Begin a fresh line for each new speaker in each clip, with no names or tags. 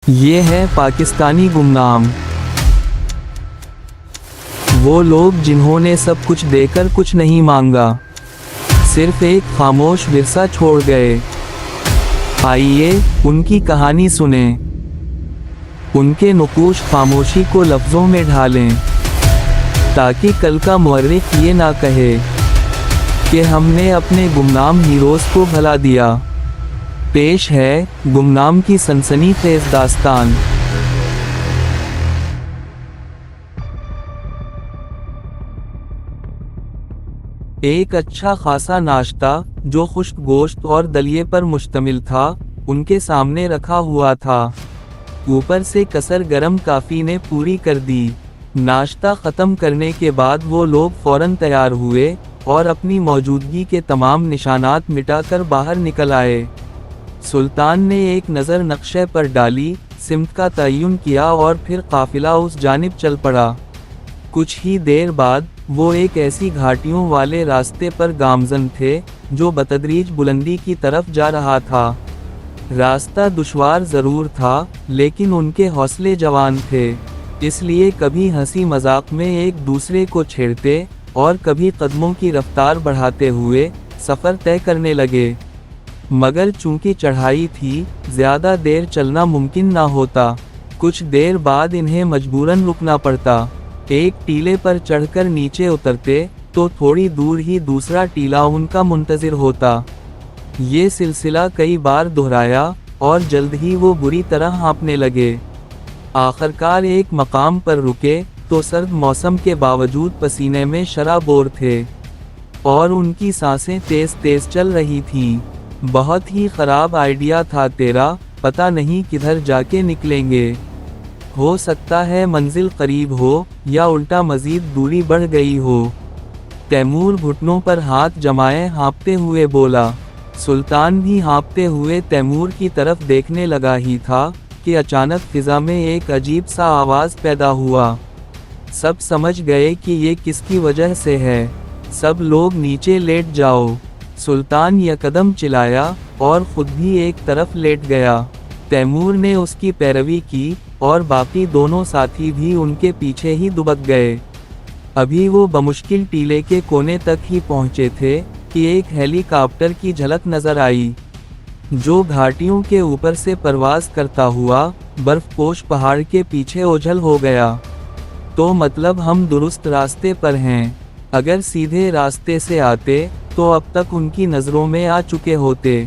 یہ ہے پاکستانی گمنام، وہ لوگ جنہوں نے سب کچھ دے کر کچھ نہیں مانگا، صرف ایک خاموش ورثہ چھوڑ گئے۔ آئیے ان کی کہانی سنیں، ان کے نقوش خاموشی کو لفظوں میں ڈھالیں، تاکہ کل کا مورخ یہ نہ کہے کہ ہم نے اپنے گمنام ہیروز کو بھلا دیا۔ پیش ہے گمنام کی سنسنی خیز داستان۔ ایک اچھا خاصا ناشتہ جو خشک گوشت اور دلیے پر مشتمل تھا ان کے سامنے رکھا ہوا تھا۔ اوپر سے کثر گرم کافی نے پوری کر دی۔ ناشتہ ختم کرنے کے بعد وہ لوگ فوراً تیار ہوئے اور اپنی موجودگی کے تمام نشانات مٹا کر باہر نکل آئے۔ سلطان نے ایک نظر نقشے پر ڈالی، سمت کا تعین کیا اور پھر قافلہ اس جانب چل پڑا۔ کچھ ہی دیر بعد وہ ایک ایسی گھاٹیوں والے راستے پر گامزن تھے جو بتدریج بلندی کی طرف جا رہا تھا۔ راستہ دشوار ضرور تھا لیکن ان کے حوصلے جوان تھے، اس لیے کبھی ہنسی مذاق میں ایک دوسرے کو چھیڑتے اور کبھی قدموں کی رفتار بڑھاتے ہوئے سفر طے کرنے لگے۔ مگر چونکہ چڑھائی تھی، زیادہ دیر چلنا ممکن نہ ہوتا۔ کچھ دیر بعد انہیں مجبوراً رکنا پڑتا۔ ایک ٹیلے پر چڑھ کر نیچے اترتے تو تھوڑی دور ہی دوسرا ٹیلا ان کا منتظر ہوتا۔ یہ سلسلہ کئی بار دہرایا اور جلد ہی وہ بری طرح ہانپنے لگے۔ آخرکار ایک مقام پر رکے تو سرد موسم کے باوجود پسینے میں شرابور تھے اور ان کی سانسیں تیز تیز چل رہی تھیں۔ بہت ہی خراب آئیڈیا تھا تیرا، پتہ نہیں کدھر جا کے نکلیں گے۔ ہو سکتا ہے منزل قریب ہو یا الٹا مزید دوری بڑھ گئی ہو۔ تیمور گھٹنوں پر ہاتھ جمائے ہانپتے ہوئے بولا۔ سلطان بھی ہانپتے ہوئے تیمور کی طرف دیکھنے لگا ہی تھا کہ اچانک فضا میں ایک عجیب سا آواز پیدا ہوا۔ سب سمجھ گئے کہ یہ کس کی وجہ سے ہے۔ سب لوگ نیچے لیٹ جاؤ۔ سلطان یکدم چلایا اور خود بھی ایک طرف لیٹ گیا۔ تیمور نے اس کی پیروی کی اور باقی دونوں ساتھی بھی ان کے پیچھے ہی دبک گئے۔ ابھی وہ بمشکل ٹیلے کے کونے تک ہی پہنچے تھے کہ ایک ہیلی کاپٹر کی جھلک نظر آئی جو گھاٹیوں کے اوپر سے پرواز کرتا ہوا برف پوش پہاڑ کے پیچھے اوجھل ہو گیا۔ تو مطلب ہم درست راستے پر ہیں۔ اگر سیدھے راستے سے آتے تو اب تک ان کی نظروں میں آ چکے ہوتے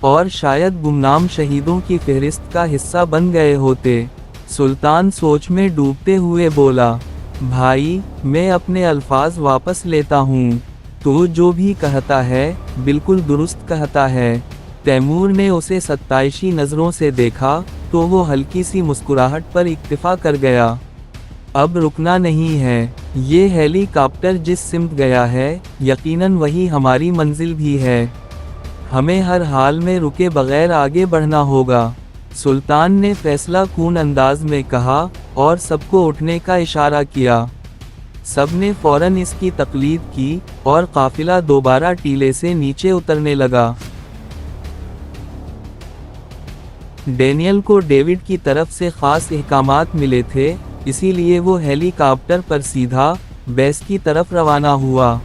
اور شاید گمنام شہیدوں کی فہرست کا حصہ بن گئے ہوتے۔ سلطان سوچ میں ڈوبتے ہوئے بولا، بھائی میں اپنے الفاظ واپس لیتا ہوں، تو جو بھی کہتا ہے بالکل درست کہتا ہے۔ تیمور نے اسے ستائشی نظروں سے دیکھا تو وہ ہلکی سی مسکراہٹ پر اکتفا کر گیا۔ اب رکنا نہیں ہے۔ یہ ہیلی کاپٹر جس سمت گیا ہے یقیناً وہی ہماری منزل بھی ہے۔ ہمیں ہر حال میں رکے بغیر آگے بڑھنا ہوگا، سلطان نے فیصلہ کن انداز میں کہا اور سب کو اٹھنے کا اشارہ کیا۔ سب نے فوراً اس کی تقلید کی اور قافلہ دوبارہ ٹیلے سے نیچے اترنے لگا۔ ڈینیل کو ڈیوڈ کی طرف سے خاص احکامات ملے تھے، اسی لیے وہ ہیلی کاپٹر پر سیدھا بیس کی طرف روانہ ہوا۔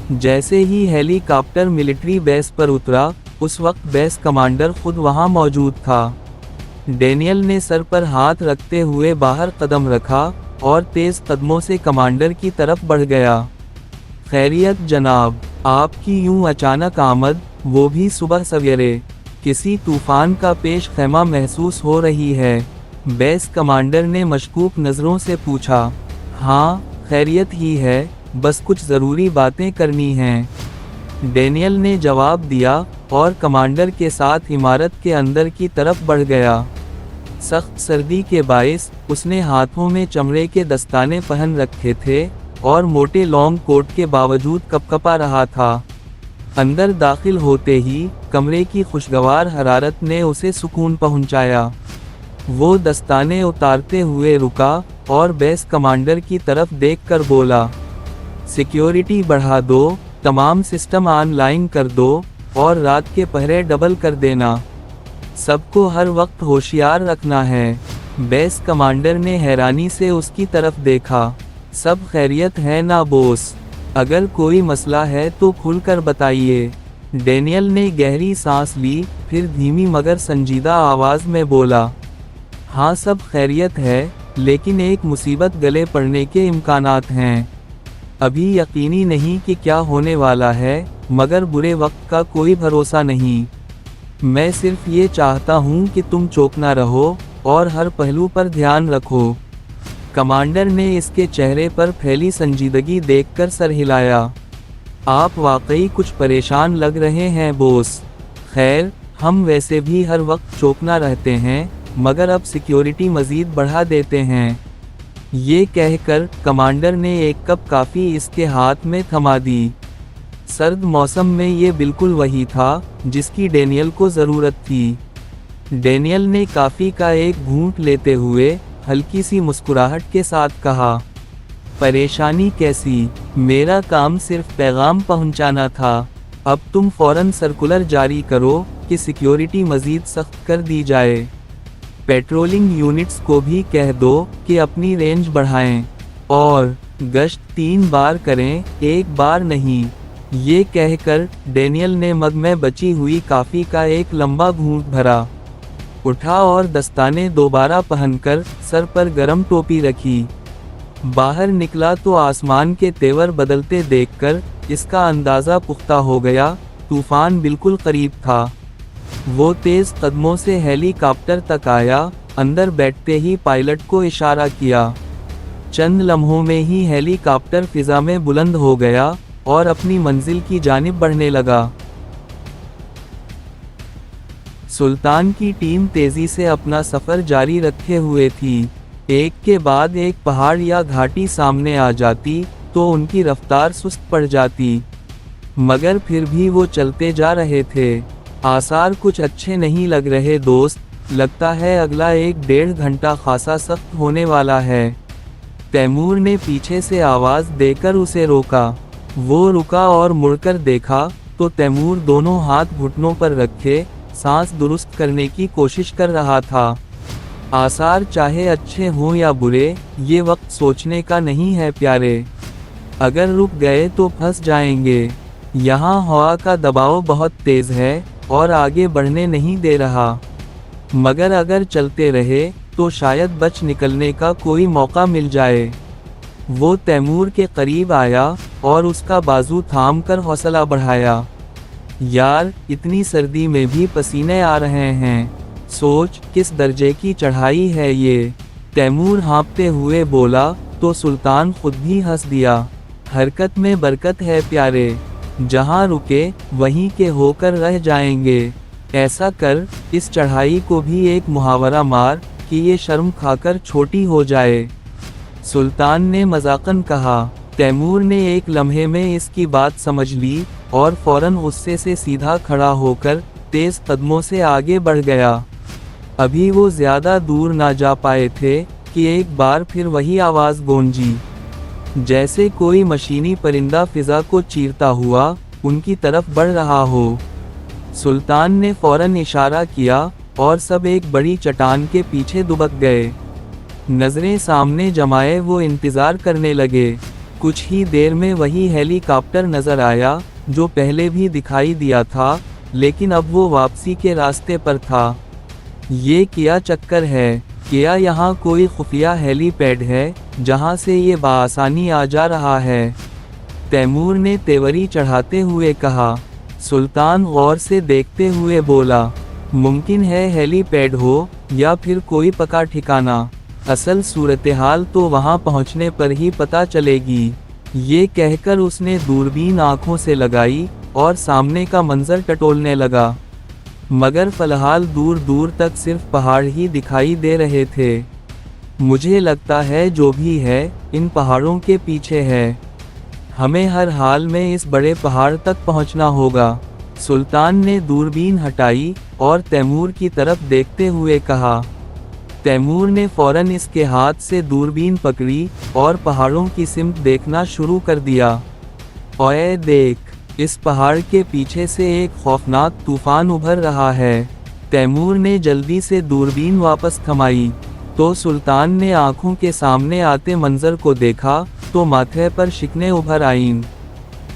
جیسے ہی ہیلی کاپٹر ملٹری بیس پر اترا، اس وقت بیس کمانڈر خود وہاں موجود تھا۔ ڈینیل نے سر پر ہاتھ رکھتے ہوئے باہر قدم رکھا اور تیز قدموں سے کمانڈر کی طرف بڑھ گیا۔ خیریت جناب، آپ کی یوں اچانک آمد، وہ بھی صبح سویرے؟ کسی طوفان کا پیش خیمہ محسوس ہو رہی ہے؟ بیس کمانڈر نے مشکوک نظروں سے پوچھا۔ ہاں خیریت ہی ہے، بس کچھ ضروری باتیں کرنی ہیں، ڈینیل نے جواب دیا اور کمانڈر کے ساتھ عمارت کے اندر کی طرف بڑھ گیا۔ سخت سردی کے باعث اس نے ہاتھوں میں چمڑے کے دستانے پہن رکھے تھے اور موٹے لانگ کوٹ کے باوجود کپکپا رہا تھا۔ اندر داخل ہوتے ہی کمرے کی خوشگوار حرارت نے اسے سکون پہنچایا۔ وہ دستانے اتارتے ہوئے رکا اور بیس کمانڈر کی طرف دیکھ کر بولا، سیکیورٹی بڑھا دو، تمام سسٹم آن لائن کر دو اور رات کے پہرے ڈبل کر دینا۔ सबको हर वक्त होशियार रखना है। बेस कमांडर ने हैरानी से उसकी तरफ देखा। सब खैरियत है ना बॉस? अगर कोई मसला है तो खुलकर बताइए। डेनियल ने गहरी सांस ली, फिर धीमी मगर संजीदा आवाज में बोला, हाँ सब खैरियत है, लेकिन एक मुसीबत गले पड़ने के इम्कानात हैं। अभी यकीनी नहीं कि क्या होने वाला है, मगर बुरे वक्त का कोई भरोसा नहीं। मैं सिर्फ ये चाहता हूँ कि तुम चौकना रहो और हर पहलू पर ध्यान रखो। कमांडर ने इसके चेहरे पर फैली संजीदगी देखकर सर हिलाया। आप वाकई कुछ परेशान लग रहे हैं बॉस। खैर, हम वैसे भी हर वक्त चौकना रहते हैं, मगर अब सिक्योरिटी मज़ीद बढ़ा देते हैं। ये कहकर कमांडर ने एक कप कॉफ़ी इसके हाथ में थमा दी। सर्द मौसम में ये बिल्कुल वही था जिसकी डेनियल को ज़रूरत थी। डेनियल ने कॉफ़ी का एक घूंट लेते हुए हल्की सी मुस्कुराहट के साथ कहा, परेशानी कैसी? मेरा काम सिर्फ पैगाम पहुंचाना था। अब तुम फौरन सर्कुलर जारी करो कि सिक्योरिटी मज़ीद सख्त कर दी जाए। पेट्रोलिंग यूनिट्स को भी कह दो कि अपनी रेंज बढ़ाएं और गश्त 3 बार करें, 1 बार नहीं। ये कहकर डेनियल ने मग में बची हुई कॉफ़ी का एक लंबा घूंट भरा, उठा और दस्ताने दोबारा पहनकर सर पर गरम टोपी रखी। बाहर निकला तो आसमान के तेवर बदलते देखकर इसका अंदाज़ा पुख्ता हो गया, तूफान बिल्कुल करीब था। वो तेज़ कदमों से हेलीकॉप्टर तक आया, अंदर बैठते ही पायलट को इशारा किया। चंद लम्हों में ही हेलीकॉप्टर फिजा में बुलंद हो गया और अपनी मंजिल की जानिब बढ़ने लगा। सुल्तान की टीम तेजी से अपना सफ़र जारी रखे हुए थी। एक के बाद एक पहाड़ या घाटी सामने आ जाती तो उनकी रफ्तार सुस्त पड़ जाती, मगर फिर भी वो चलते जा रहे थे। आसार कुछ अच्छे नहीं लग रहे दोस्त, लगता है अगला 1-1.5 घंटा खासा सख्त होने वाला है। तैमूर ने पीछे से आवाज़ देकर उसे रोका। वो रुका और मुड़कर देखा तो तैमूर दोनों हाथ घुटनों पर रखे सांस दुरुस्त करने की कोशिश कर रहा था। आसार चाहे अच्छे हों या बुरे, ये वक्त सोचने का नहीं है प्यारे। अगर रुक गए तो फंस जाएंगे। यहाँ हवा का दबाव बहुत तेज़ है और आगे बढ़ने नहीं दे रहा, मगर अगर चलते रहे तो शायद बच निकलने का कोई मौका मिल जाए। वो तैमूर के करीब आया और उसका बाजू थाम कर हौसला बढ़ाया। यार, इतनी सर्दी में भी पसीने आ रहे हैं। सोच किस दर्जे की चढ़ाई है ये। तैमूर हाँफते हुए बोला तो सुल्तान खुद भी हंस दिया। हरकत में बरकत है प्यारे, जहाँ रुके वहीं के होकर रह जाएंगे। ऐसा कर, इस चढ़ाई को भी एक मुहावरा मार कि ये शर्म खाकर छोटी हो जाए। सुल्तान ने मजाकन कहा। तैमूर ने एक लम्हे में इसकी बात समझ ली और फौरन गुस्से से सीधा खड़ा होकर तेज कदमों से आगे बढ़ गया। अभी वो ज्यादा दूर ना जा पाए थे कि एक बार फिर वही आवाज़ गूंजी, जैसे कोई मशीनी परिंदा फिजा को चीरता हुआ उनकी तरफ बढ़ रहा हो। सुल्तान ने फौरन इशारा किया और सब एक बड़ी चट्टान के पीछे दुबक गए। नजरें सामने जमाए वो इंतज़ार करने लगे। कुछ ही देर में वही हेलीकॉप्टर नज़र आया जो पहले भी दिखाई दिया था, लेकिन अब वो वापसी के रास्ते पर था। ये क्या चक्कर है? क्या यहाँ कोई खुफिया हेलीपैड है जहाँ से ये बआसानी आ जा रहा है? तैमूर ने तेवरी चढ़ाते हुए कहा। सुल्तान गौर से देखते हुए बोला, मुमकिन है हेलीपैड हो या फिर कोई पक्का ठिकाना। असल सूरत-ए-हाल तो वहाँ पहुँचने पर ही पता चलेगी। ये कहकर उसने दूरबीन आँखों से लगाई और सामने का मंजर टटोलने लगा, मगर फ़िलहाल दूर दूर तक सिर्फ पहाड़ ही दिखाई दे रहे थे। मुझे लगता है जो भी है इन पहाड़ों के पीछे है। हमें हर हाल में इस बड़े पहाड़ तक पहुंचना होगा। सुल्तान ने दूरबीन हटाई और तैमूर की तरफ देखते हुए कहा। तैमूर ने फौरन इसके हाथ से दूरबीन पकड़ी और पहाड़ों की सिमत देखना शुरू कर दिया। ओए देख, इस पहाड़ के पीछे से एक खौफनाक तूफान उभर रहा है। तैमूर ने जल्दी से दूरबीन वापस थमाई तो सुल्तान ने आंखों के सामने आते मंजर को देखा तो माथे पर शिकने उभर आईं।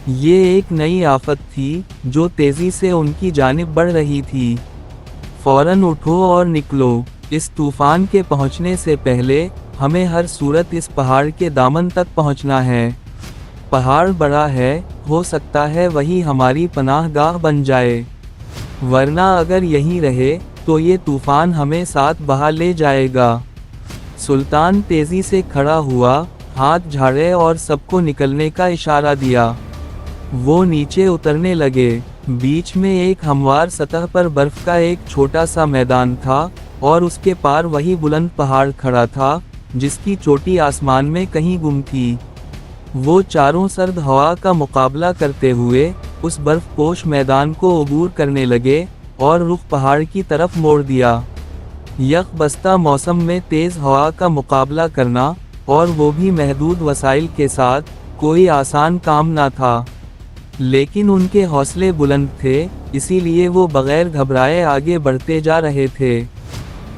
ये एक नई आफत थी जो तेजी से उनकी जानिब बढ़ रही थी। फौरन उठो और निकलो, इस तूफान के पहुंचने से पहले हमें हर सूरत इस पहाड़ के दामन तक पहुंचना है। पहाड़ बड़ा है, हो सकता है वही हमारी पनाहगाह बन जाए, वरना अगर यहीं रहे तो ये तूफान हमें साथ बहा ले जाएगा। सुल्तान तेजी से खड़ा हुआ, हाथ झाड़े और सबको निकलने का इशारा दिया। वो नीचे उतरने लगे। बीच में एक हमवार सतह पर बर्फ का एक छोटा सा मैदान था और उसके पार वही बुलंद पहाड़ खड़ा था जिसकी चोटी आसमान में कहीं गुम थी। वो चारों सर्द हवा का मुकाबला करते हुए उस बर्फपोश मैदान को अबूर करने लगे और रुख पहाड़ की तरफ मोड़ दिया। यख बस्ता मौसम में तेज हवा का मुकाबला करना और वो भी महदूद वसाइल के साथ कोई आसान काम ना था, लेकिन उनके हौसले बुलंद थे, इसीलिए वो बगैर घबराए आगे बढ़ते जा रहे थे।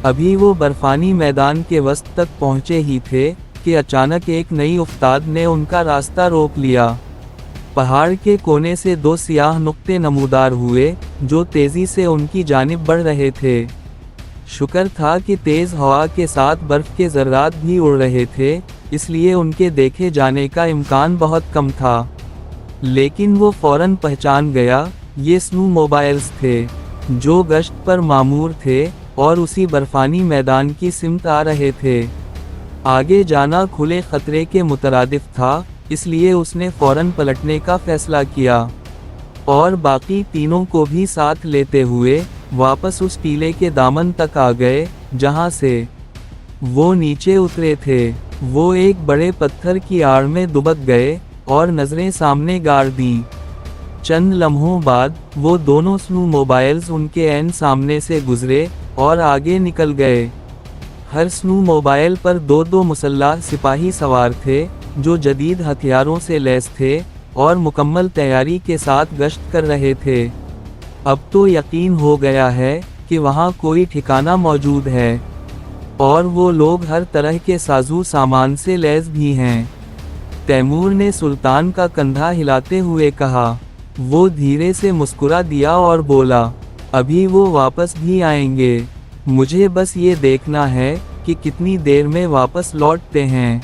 अभी वो बर्फानी मैदान के वस्त तक पहुंचे ही थे कि अचानक एक नई उफ्ताद ने उनका रास्ता रोक लिया। पहाड़ के कोने से दो सियाह नुक्ते नमूदार हुए जो तेजी से उनकी जानिब बढ़ रहे थे। शुक्र था कि तेज हवा के साथ बर्फ के ज़र्रात भी उड़ रहे थे, इसलिए उनके देखे जाने का इम्कान बहुत कम था। लेकिन वो फौरन पहचान गया, ये स्नोमोबाइल्स थे जो गश्त पर मामूर थे और उसी बर्फानी मैदान की सिमत आ रहे थे। आगे जाना खुले खतरे के मुतरादिफ था, इसलिए उसने फौरन पलटने का फैसला किया और बाकी तीनों को भी साथ लेते हुए वापस उस टीले के दामन तक आ गए जहां से वो नीचे उतरे थे। वो एक बड़े पत्थर की आड़ में दुबक गए और नजरें सामने गाड़ दी। चंद लम्हों बाद वो दोनों स्नोमोबाइल्स उनके ऐन सामने से गुजरे और आगे निकल गए। हर स्नोमोबाइल पर दो दो मुसल्लाह सिपाही सवार थे जो जदीद हथियारों से लैस थे और मुकम्मल तैयारी के साथ गश्त कर रहे थे। अब तो यकीन हो गया है कि वहाँ कोई ठिकाना मौजूद है और वो लोग हर तरह के साजू सामान से लैस भी हैं। तैमूर ने सुल्तान का कंधा हिलाते हुए कहा। वो धीरे से मुस्कुरा दिया और बोला, अभी वो वापस भी आएंगे, मुझे बस ये देखना है कि कितनी देर में वापस लौटते हैं।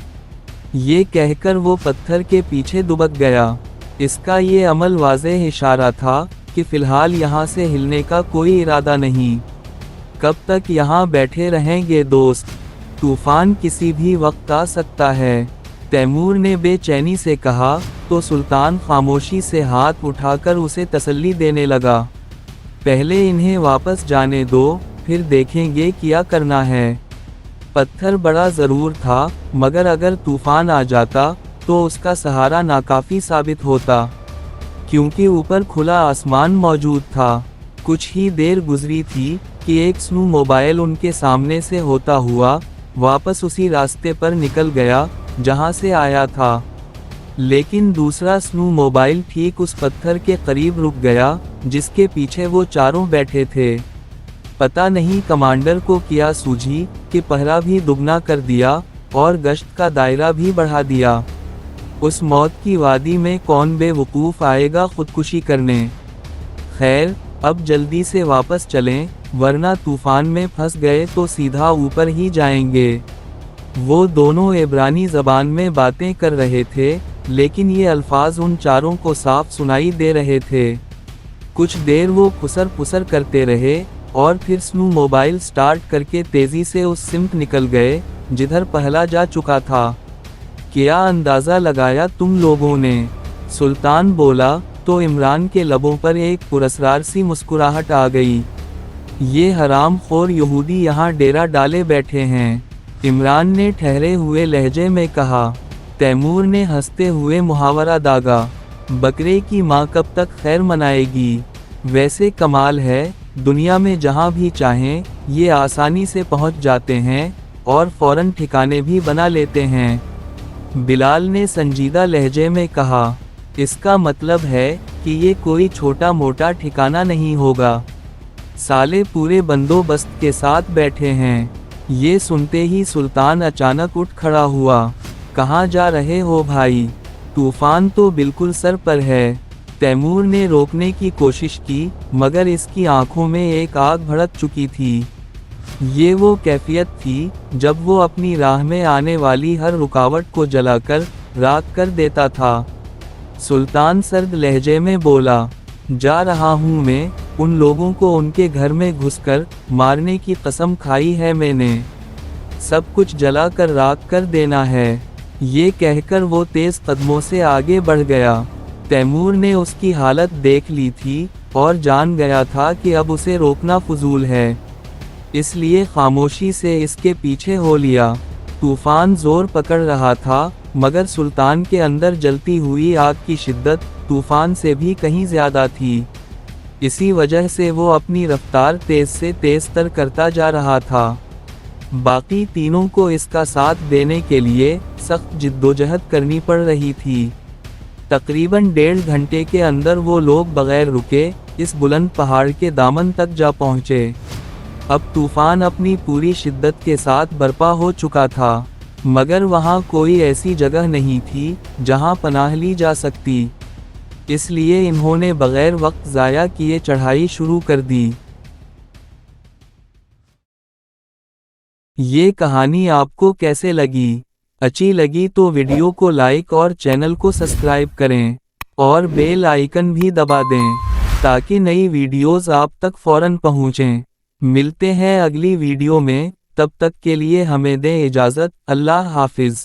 ये कहकर वो पत्थर के पीछे दुबक गया। इसका ये अमल वाज़ेह इशारा था कि फ़िलहाल यहाँ से हिलने का कोई इरादा नहीं। कब तक यहाँ बैठे रहेंगे दोस्त, तूफ़ान किसी भी वक्त आ सकता है, तैमूर ने बेचैनी से कहा तो सुल्तान खामोशी से हाथ उठाकर उसे तसल्ली देने लगा। पहले इन्हें वापस जाने दो, फिर देखेंगे क्या करना है। पत्थर बड़ा ज़रूर था, मगर अगर तूफ़ान आ जाता तो उसका सहारा नाकाफ़ी साबित होता, क्योंकि ऊपर खुला आसमान मौजूद था। कुछ ही देर गुजरी थी कि एक स्नोमोबाइल उनके सामने से होता हुआ वापस उसी रास्ते पर निकल गया जहां से आया था, लेकिन दूसरा स्नोमोबाइल ठीक उस पत्थर के करीब रुक गया जिसके पीछे वो चारों बैठे थे। पता नहीं कमांडर को क्या सूझी कि पहरा भी दुगना कर दिया और गश्त का दायरा भी बढ़ा दिया। उस मौत की वादी में कौन बेवकूफ़ आएगा खुदकुशी करने। खैर, अब जल्दी से वापस चलें, वरना तूफ़ान में फंस गए तो सीधा ऊपर ही जाएंगे। वो दोनों इब्रानी ज़बान में बातें कर रहे थे, लेकिन ये अल्फाज उन चारों को साफ सुनाई दे रहे थे। कुछ देर वो फुसर फुसर करते रहे और फिर स्नोमोबाइल स्टार्ट करके तेज़ी से उस सिमत निकल गए जिधर पहला जा चुका था। क्या अंदाज़ा लगाया तुम लोगों ने? सुल्तान बोला तो इमरान के लबों पर एक पुरस्कार सी मुस्कुराहट आ गई। ये हराम खोर यहूदी यहाँ डेरा डाले बैठे हैं, इमरान ने ठहरे हुए लहजे में कहा। तैमूर ने हंसते हुए मुहावरा दागा, बकरे की माँ कब तक खैर मनाएगी। वैसे कमाल है, दुनिया में जहाँ भी चाहें ये आसानी से पहुँच जाते हैं और फौरन ठिकाने भी बना लेते हैं। बिलाल ने संजीदा लहजे में कहा, इसका मतलब है कि ये कोई छोटा मोटा ठिकाना नहीं होगा। साले पूरे बंदोबस्त के साथ बैठे हैं। ये सुनते ही सुल्तान अचानक उठ खड़ा हुआ। कहाँ जा रहे हो भाई? तूफान तो बिल्कुल सर पर है। तैमूर ने रोकने की कोशिश की, मगर इसकी आंखों में एक आग भड़क चुकी थी। ये वो कैफियत थी जब वो अपनी राह में आने वाली हर रुकावट को जलाकर राख कर देता था। सुल्तान सर्द लहजे में बोला, जा रहा हूँ मैं, उन लोगों को उनके घर में घुसकर मारने की कसम खाई है मैंने। सब कुछ जला कर राख कर देना है। ये कहकर वो तेज कदमों से आगे बढ़ गया। तैमूर ने उसकी हालत देख ली थी और जान गया था कि अब उसे रोकना फजूल है, इसलिए खामोशी से इसके पीछे हो लिया। तूफान जोर पकड़ रहा था, मगर सुल्तान के अंदर जलती हुई आग की शिद्दत तूफान से भी कहीं ज्यादा थी। इसी वजह से वो अपनी रफ्तार तेज से तेज तर करता जा रहा था। बाकी तीनों को इसका साथ देने के लिए सख्त जिद्दोजहद करनी पड़ रही थी। तकरीबन 1.5 घंटे के अंदर वो लोग बगैर रुके इस बुलंद पहाड़ के दामन तक जा पहुँचे। अब तूफान अपनी पूरी शिद्दत के साथ बरपा हो चुका था, मगर वहाँ कोई ऐसी जगह नहीं थी जहाँ पनाह ली जा सकती। इसलिए इन्होंने बगैर वक्त ज़ाया किए चढ़ाई शुरू कर दी। ये कहानी आपको कैसे लगी? अच्छी लगी तो वीडियो को लाइक और चैनल को सब्सक्राइब करें और बेल आइकन भी दबा दें ताकि नई वीडियोस आप तक फौरन पहुंचें। मिलते हैं अगली वीडियो में, तब तक के लिए हमें दें इजाज़त। अल्लाह हाफिज़।